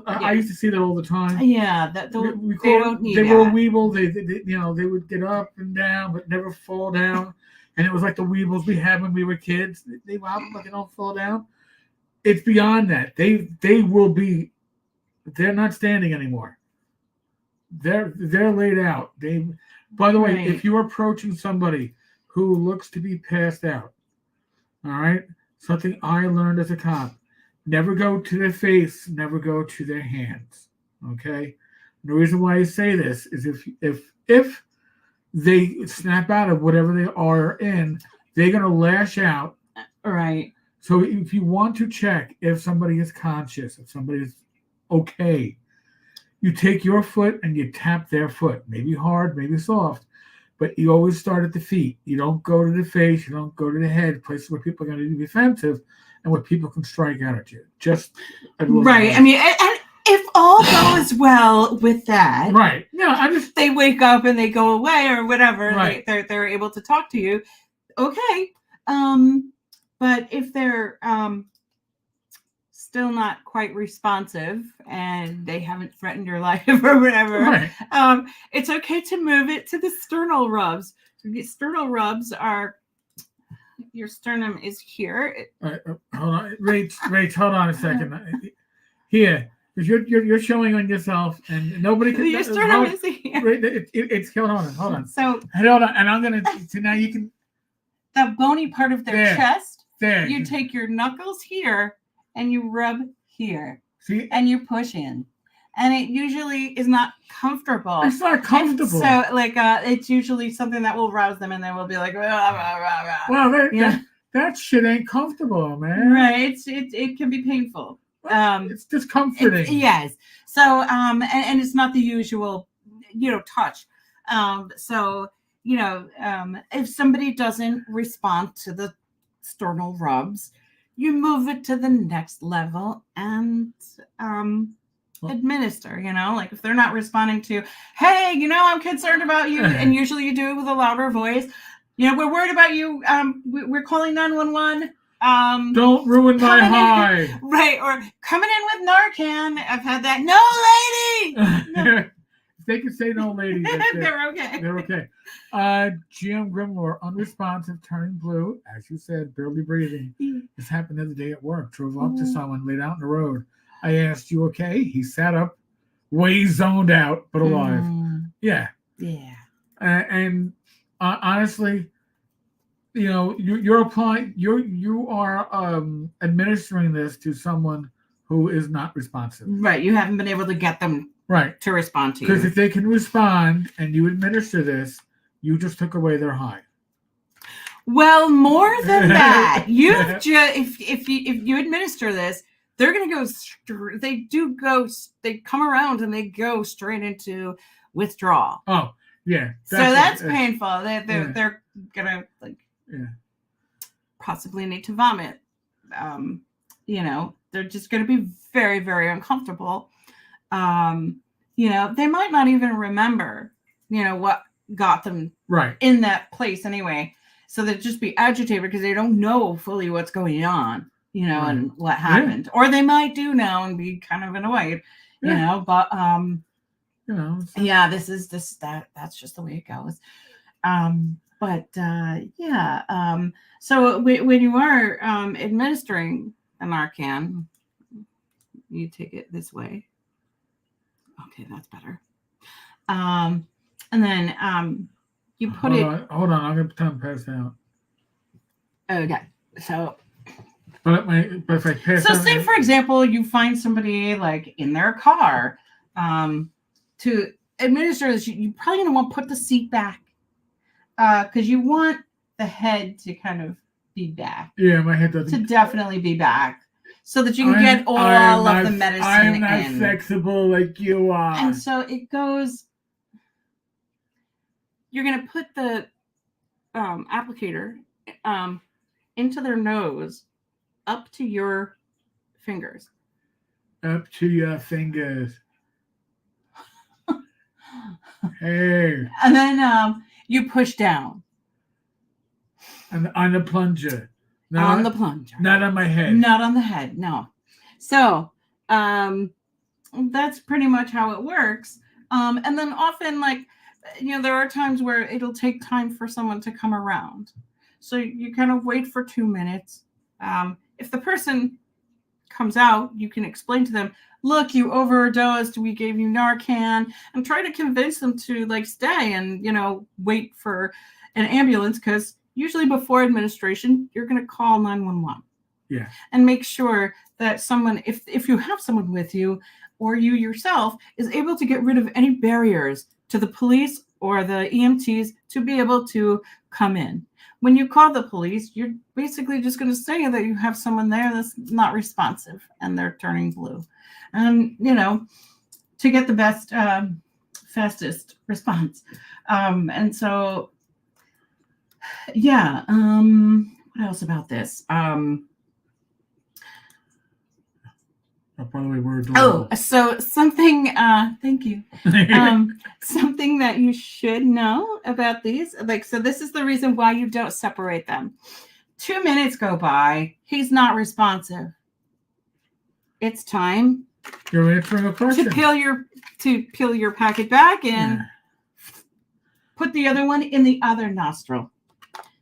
I used to see that all the time. Yeah, they don't need. They were a weeble. They would get up and down, but never fall down. And it was like the weebles we had when we were kids. They wobble, but they don't fall down. It's beyond that. They will be. They're not standing anymore. They're laid out. By the way, if you're approaching somebody who looks to be passed out, all right, something I learned as a cop: never go to their face, never go to their hands. Okay. And the reason why I say this is if they snap out of whatever they are in, they're going to lash out. Right. So if you want to check if somebody is conscious, if somebody is okay. You take your foot and you tap their foot, maybe hard, maybe soft, but you always start at the feet. You don't go to the face, you don't go to the head, places where people are going to be defensive and where people can strike out at you. Just right. I mean, and if all goes well with that, right? Yeah, I just they wake up and they go away or whatever. Right. They're able to talk to you. Okay. But if they're still not quite responsive and they haven't threatened your life or whatever, right. It's okay to move it to the sternal rubs. The sternal rubs are, your sternum is here. Hold on, Rach, hold on a second. Here, because you're showing on yourself, and nobody can. Your sternum is here. It's hold on. So hold on, and I'm gonna. So now you can. The bony part of their chest. There. You take your knuckles here and you rub here. See? And you push in. And it usually is not comfortable. It's not comfortable. And so, like, it's usually something that will rouse them, and they will be like, rah, rah, rah, rah. Well, that shit ain't comfortable, man. Right. It can be painful. It's discomforting. Yes. So, and it's not the usual, touch. So, if somebody doesn't respond to the sternal rubs, you move it to the next level and administer, like if they're not responding to, hey, I'm concerned about you, and usually you do it with a louder voice, we're worried about you, we're calling 911. Don't ruin my high. Right, or coming in with Narcan. I've had that. No, lady. No. They can say no, lady. They're okay. They're okay. GM Grimlore, unresponsive, turning blue, as you said, barely breathing. This happened the other day at work. Drove up to someone, laid out in the road. I asked, you okay? He sat up, way zoned out, but alive. Yeah. Yeah. And honestly, you're applying. You are administering this to someone who is not responsive. Right. You haven't been able to get them. Right. To respond to you. Because if they can respond and you administer this, you just took away their high. Well, more than that, you've just if you administer this, they're going to go. They come around and they go straight into withdrawal. Oh, yeah. So that's painful. They're gonna possibly need to vomit. They're just going to be very, very uncomfortable. They might not even remember, what got them right in that place anyway. So they'd just be agitated because they don't know fully what's going on, right. And what happened. Yeah. Or they might do know and be kind of annoyed, but that's just the way it goes. So when you are administering a Narcan, you take it this way. Okay, that's better. And then you put it. Hold on, I'm gonna pretend pass out. Okay, so. But if I pass out. So, say for example, you find somebody like in their car, to administer this. You're probably gonna want to put the seat back, because you want the head to kind of be back. Yeah, my head doesn't. To definitely be back. So that you can get all of the medicine in. I'm not flexible like you are. And so it goes, you're going to put the applicator into their nose up to your fingers. Up to your fingers. Hey. And then you push down. And on the plunger. On the plunger. Not on my head. Not on the head, no. So that's pretty much how it works. And then often, there are times where it'll take time for someone to come around. So you kind of wait for 2 minutes. If the person comes out, you can explain to them, look, you overdosed, we gave you Narcan, and try to convince them to stay and, wait for an ambulance, because usually before administration, you're going to call 911. Yeah. And make sure that someone, if you have someone with you or you yourself, is able to get rid of any barriers to the police or the EMTs to be able to come in. when you call the police, you're basically just going to say that you have someone there that's not responsive and they're turning blue. And, to get the best, fastest response. And so, yeah. What else about this? By the way, we're adorable. So something, thank you. Something that you should know about these, so this is the reason why you don't separate them. 2 minutes go by, he's not responsive. It's time. You're answering a question. To peel your packet back and put the other one in the other nostril.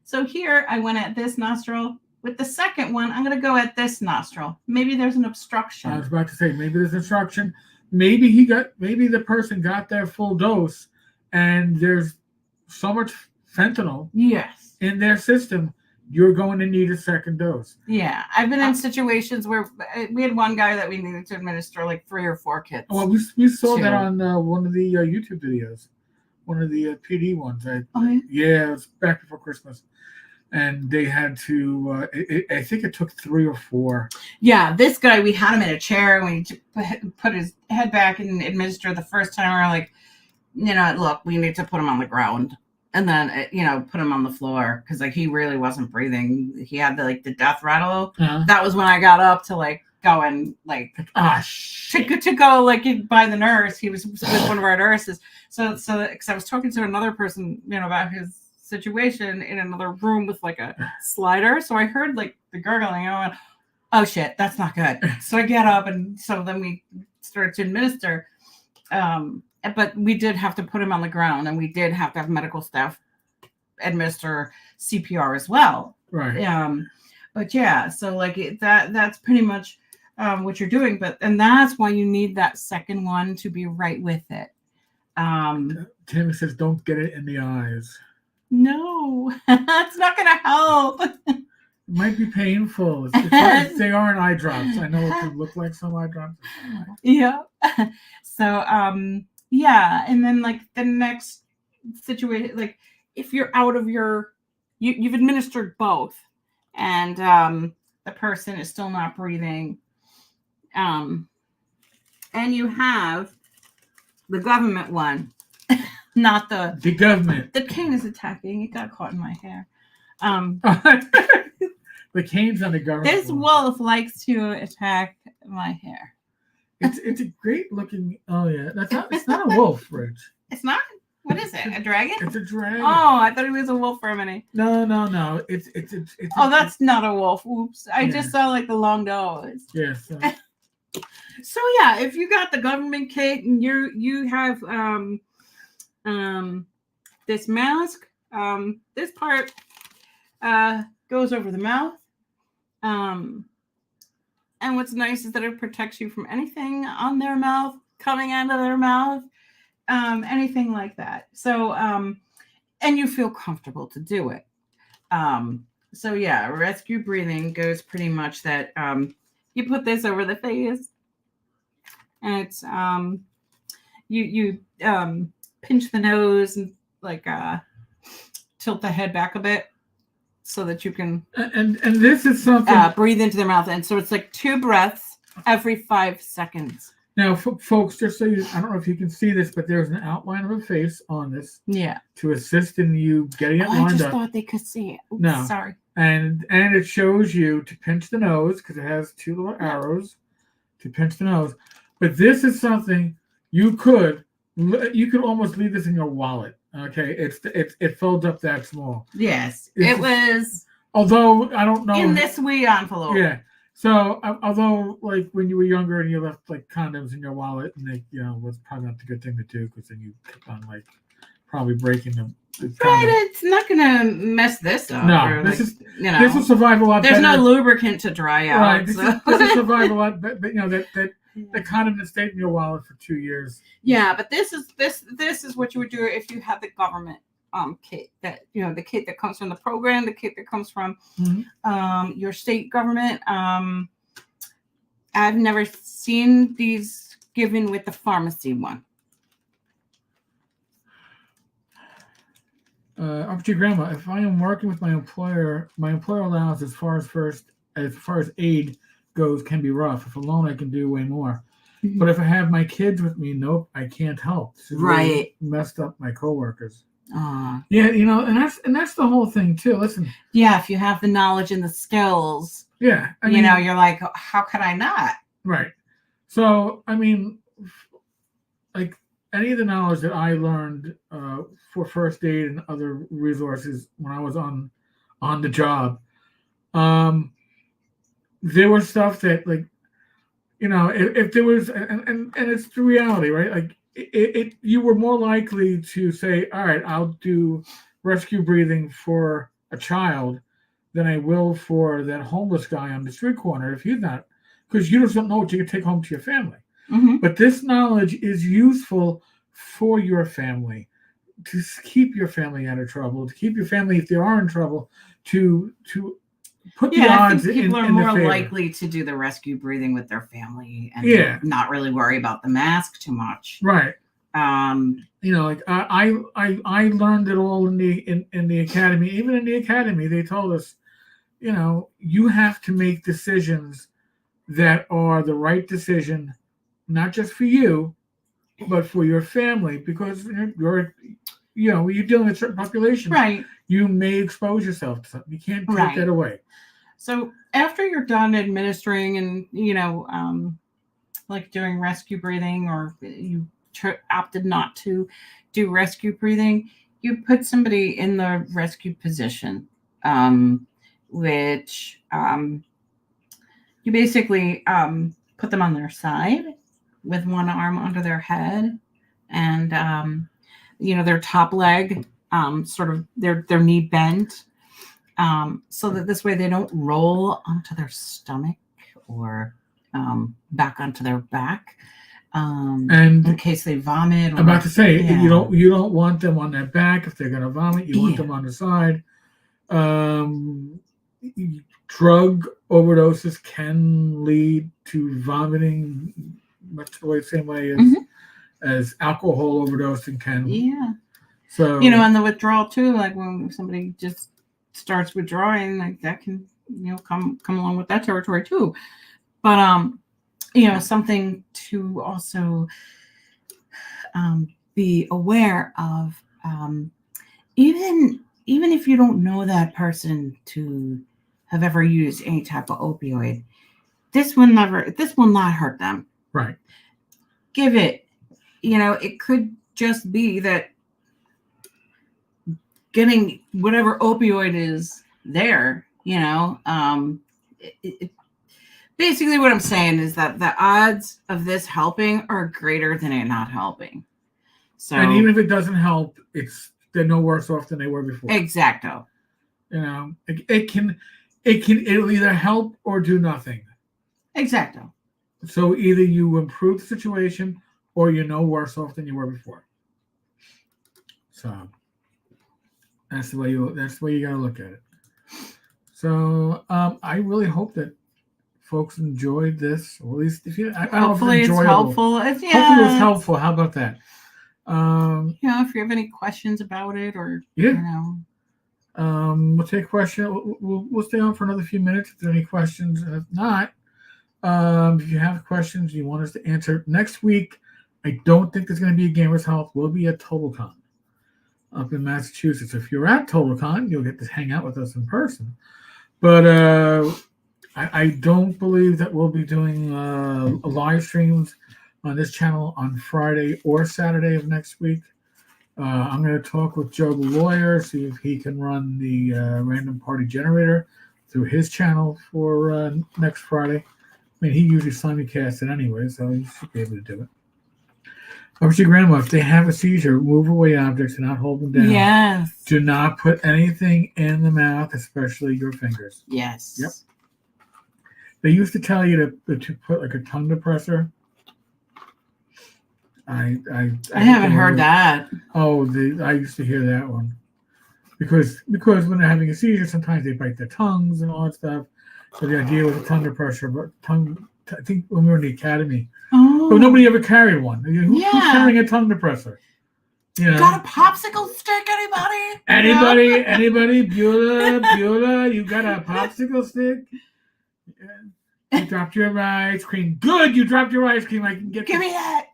So here I went at this nostril. With the second one, I'm going to go at this nostril. Maybe there's an obstruction. I was about to say, maybe there's obstruction. Maybe the person got their full dose and there's so much fentanyl in their system, you're going to need a second dose. Yeah. I've been in situations where we had one guy that we needed to administer like 3 or 4 kits. Well, we saw that on one of the YouTube videos, one of the PD ones. Yeah, it was back before Christmas. And they had to, I think it took 3 or 4. Yeah, this guy, we had him in a chair and we put his head back and administer the first time. We were like, look, we need to put him on the ground. And then, put him on the floor because, he really wasn't breathing. He had the death rattle. Uh-huh. That was when I got up to, go and, to go, by the nurse. He was with one of our nurses. So because I was talking to another person, about his situation in another room with a slider. So I heard the gurgling and I went, oh shit, that's not good. So I get up and so then we started to administer. But we did have to put him on the ground and we did have to have medical staff administer CPR as well. Right. But yeah, so that's pretty much what you're doing. And that's why you need that second one to be right with it. Tammy says, don't get it in the eyes. No, it's not going to help. It might be painful. They aren't eye drops. I know it could look like some eye drops. Yeah. So, and then the next situation, if you're out of you've administered both and the person is still not breathing, and you have the government one. Not the government. The cane is attacking. It got caught in my hair. The cane's on the government. This wolf likes to attack my hair. It's a great looking. Oh yeah, it's not a wolf, Rich. It's not. What is it? A dragon? It's a dragon. Oh, I thought it was a wolf for a minute. No. It's. Oh, that's not a wolf. Oops. I just saw the long nose. Yes. So yeah, if you got the government kit and you have this mask, this part goes over the mouth, and what's nice is that it protects you from anything on their mouth, coming out of their mouth, anything like that. So and you feel comfortable to do it. So yeah, rescue breathing goes pretty much that you put this over the face and it's you pinch the nose and tilt the head back a bit so that you can and this is something breathe into their mouth. And so it's 2 breaths every 5 seconds. Now, folks, just so I don't know if you can see this, but there's an outline of a face on this. Yeah. To assist in you getting it lined up. I just thought they could see it. Oops, no. Sorry. And it shows you to pinch the nose because it has 2 little arrows to pinch the nose. But this is something you could almost leave this in your wallet. Okay, it folds up that small. Yes, it was. Although I don't know in this wee envelope. Yeah. So although when you were younger and you left condoms in your wallet, and they was probably not the good thing to do because then you kept on probably breaking them. Right, it's not gonna mess this up. No, this will survive a lot. There's better. no lubricant to dry out. Right, this will survive a lot. But that the condom that stayed in your wallet for 2 years. Yeah, but this is what you would do if you had the government kit that the kit that comes from the program, the kit that comes from your state government. I've never seen these given with the pharmacy one. Up to your grandma. If I am working with my employer allows as far as aid goes can be rough. If alone, I can do way more. But if I have my kids with me, nope, I can't help. This is really Right. messed up my coworkers. Uh, Yeah, and that's the whole thing too. Listen. yeah, if you have the knowledge and the skills, Yeah, I you mean, know, you're like, how could I not? right. So I mean, like any of the knowledge that I learned for first aid and other resources when I was on the job, um, there was stuff that like if there was and it's the reality, right? Like you were more likely to say, all right, I'll do rescue breathing for a child than I will for that homeless guy on the street corner if he's not, because you just don't know what you can take home to your family. Mm-hmm. But this knowledge is useful for your family, to keep your family out of trouble, to keep your family, if they are in trouble, to put the I odds think people in are the more favor. likely to do the rescue breathing with their family and Yeah. not really worry about the mask too much. Right. Like I learned it all in the academy. Even in the academy, they told us, you have to make decisions that are the right decision, not just for you, but for your family, because you're dealing with certain populations. Right. You may expose yourself to something. You can't take that away. So after you're done administering and like doing rescue breathing, or you opted not to do rescue breathing, you put somebody in the rescue position, which you basically put them on their side with one arm under their head, and their top leg sort of their knee bent, so that this way they don't roll onto their stomach or back onto their back, and in case they vomit. I'm about to say, you don't want them on their back if they're going to vomit. You want them on the side. Drug overdoses can lead to vomiting much the same way as alcohol overdosing can. Yeah. So and the withdrawal too, like when somebody just starts withdrawing, like that can come along with that territory too. But something to also be aware of, even if you don't know that person to have ever used any type of opioid, this will not hurt them. Right. Give it, it could just be that getting whatever opioid is there, basically what I'm saying is that the odds of this helping are greater than it not helping. So, and even if it doesn't help, they're no worse off than they were before. Exacto. It'll either help or do nothing. Exacto. So either you improve the situation or you're no worse off than you were before. So that's the way you gotta look at it. So I really hope that folks enjoyed this, or at least if you. Hopefully it's helpful. Hopefully it's helpful. How about that? If you have any questions about it, or we'll take a question. We'll stay on for another few minutes if there are any questions. And if not, if you have questions you want us to answer next week, I don't think there's going to be a Gamers Health. We'll be at TotalCon up in Massachusetts. If you're at TotalCon, you'll get to hang out with us in person. But I don't believe that we'll be doing live streams on this channel on Friday or Saturday of next week. I'm going to talk with Joe the lawyer, see if he can run the random party generator through his channel for next Friday. I mean, he usually simulcasts it anyway, so he should be able to do it. Over to your grandma. If they have a seizure, move away objects and not hold them down. Yes. Do not put anything in the mouth, especially your fingers. Yes. Yep. They used to tell you to put like a tongue depressor. I haven't heard that. Oh, I used to hear that one because when they're having a seizure, sometimes they bite their tongues and all that stuff. So the idea was a tongue depressor, but I think when we were in the academy, but nobody ever carried one. Who's carrying a tongue depressor? You know, Got a popsicle stick, anybody? anybody, Beulah, you got a popsicle stick? Yeah. You dropped your ice cream. Good, you dropped your ice cream. I can get. Give me that.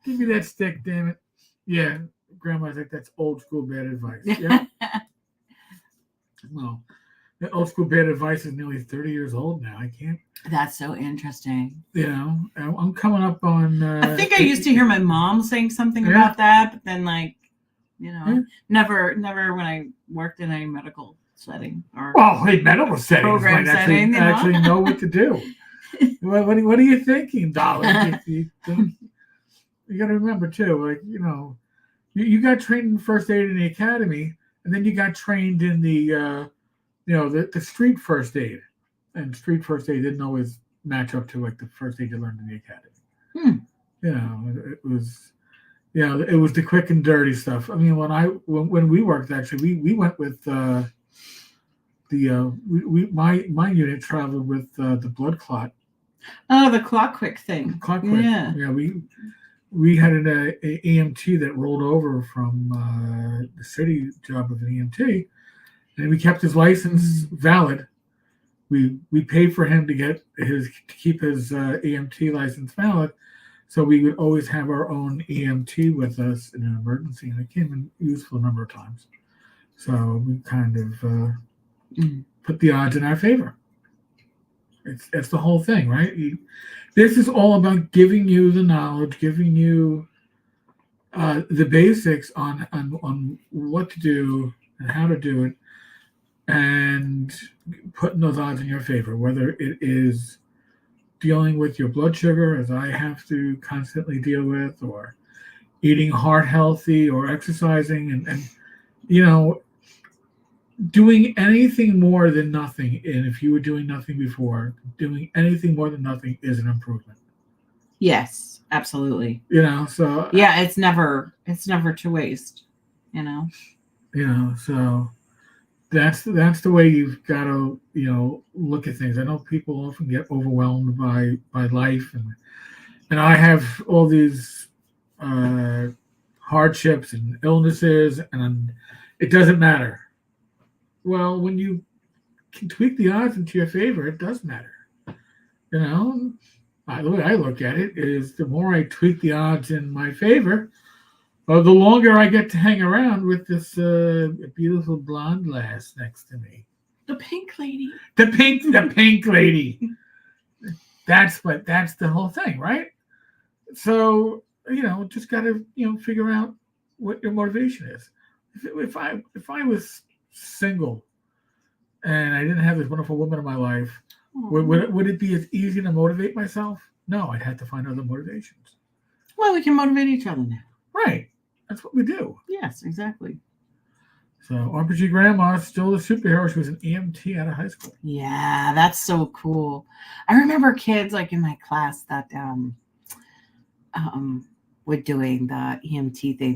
Give me that stick, damn it. Yeah, Grandma's like, that's old school bad advice. Yeah. Well, the old school bad advice is nearly 30 years old now. I can't. That's so interesting. You know, I'm coming up on. I think I used to hear my mom saying something about that, but then never when I worked in a medical setting or medical settings program setting, actually know what to do. what are you thinking, darling? you got to remember too, you got trained in first aid in the academy, and then you got trained in the the street first aid, and street first aid didn't always match up to the first aid you learned in the academy. It was the quick and dirty stuff. I mean, when we worked, actually, we went with my unit traveled with the blood clot. Oh, the clot quick thing. Clot quick. Yeah. We had an EMT that rolled over from the city job of an EMT, and we kept his license valid. We paid for him to keep his EMT license valid, so we would always have our own EMT with us in an emergency, and it came in useful a number of times. So we kind of put the odds in our favor. It's the whole thing, right? This is all about giving you the knowledge, giving you the basics on what to do and how to do it, and putting those odds in your favor, whether it is dealing with your blood sugar, as I have to constantly deal with, or eating heart healthy, or exercising, and doing anything more than nothing. And if you were doing nothing before, doing anything more than nothing is an improvement. Yes, absolutely. So it's never to waste. So that's the way you've got to look at things. I know people often get overwhelmed by life, and I have all these hardships and illnesses, and it doesn't matter. Well, when you can tweak the odds into your favor, it does matter. The way I look at it is, the more I tweak the odds in my favor, the longer I get to hang around with this beautiful blonde lass next to me. The pink lady. The pink lady. That's the whole thing, right? So, just got to, figure out what your motivation is. If I was single and I didn't have this wonderful woman in my life, would it be as easy to motivate myself? No, I'd have to find other motivations. Well, we can motivate each other now. Right. That's what we do. Yes, exactly. So RPG Grandma is still a superhero. She was an EMT out of high school. Yeah, that's so cool. I remember kids in my class that were doing the EMT thing.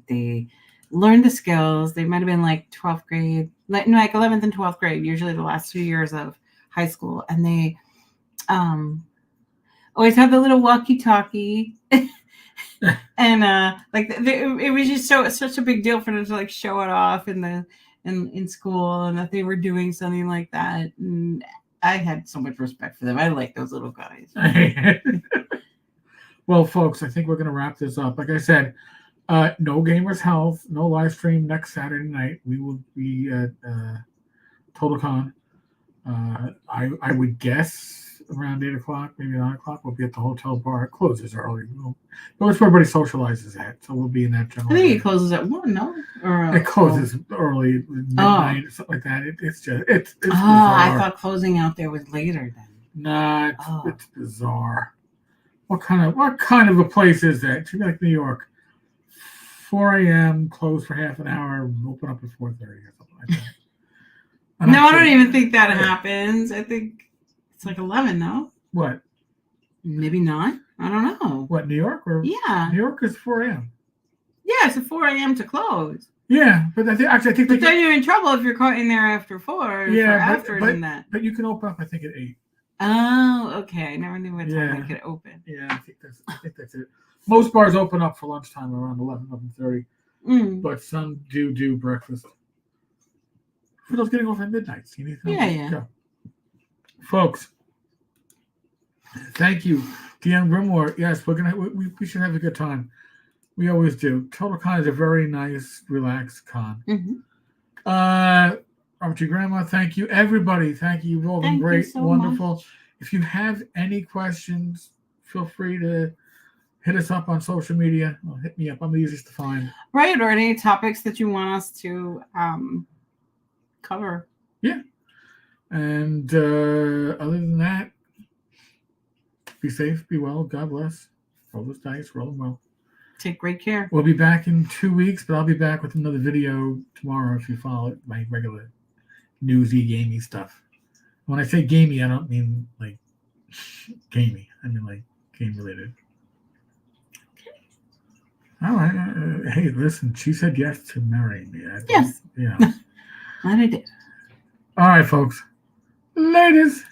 They learned the skills. They might have been 12th grade, 11th and 12th grade, usually the last 2 years of high school. And they always had the little walkie-talkie. And it was just such a big deal for them to show it off in school, and that they were doing something like that. And I had so much respect for them. I like those little guys. Well, folks, I think we're going to wrap this up. Like I said, no Gamers Health, no live stream next Saturday night. We will be at TotalCon. I would guess around 8 o'clock, maybe 9 o'clock. We'll be at the hotel bar. It closes early. That's where everybody socializes at. So we'll be in that general. I think it closes at 1, no? Or it closes early, midnight, or something like that. It's bizarre. I thought closing out there was later then. Nah, it's bizarre. What kind of a place is that? It's like New York. 4 a.m., close for half an hour, open up at 4:30 or something like that. No, I don't even think that happens. I think it's 11, no? What? Maybe not. I don't know. What, New York? Yeah. New York is 4 a.m. Yeah, it's at 4 a.m. to close. Yeah, but I think. But then you're in trouble if you're caught in there after 4. Yeah, after but that. But you can open up, I think, at 8. Oh, okay. I never knew what time they could open. Yeah, I think that's it. Most bars open up for lunchtime around 11:30, Mm. but some do breakfast. For those getting off at midnight, you need to know Yeah, where to yeah. go. Folks, thank you, Deanne Grimwar. Yes, we should have a good time. We always do. Total Con is a very nice, relaxed con. Robert G. Grandma, thank you. Everybody, thank you. You've all been Thank you great, so wonderful. much. If you have any questions, feel free to hit us up on social media. Or hit me up. I'm the easiest to find. Right, or any topics that you want us to cover. Yeah. And other than that, be safe, be well, God bless. Roll those dice, roll them well. Take great care. We'll be back in 2 weeks, but I'll be back with another video tomorrow if you follow my regular newsy, gamey stuff. When I say gamey, I don't mean like gamey. I mean like game related. All right. Hey, listen, she said yes to marrying me. Yes. Yeah. That I did. All right, folks. Ladies.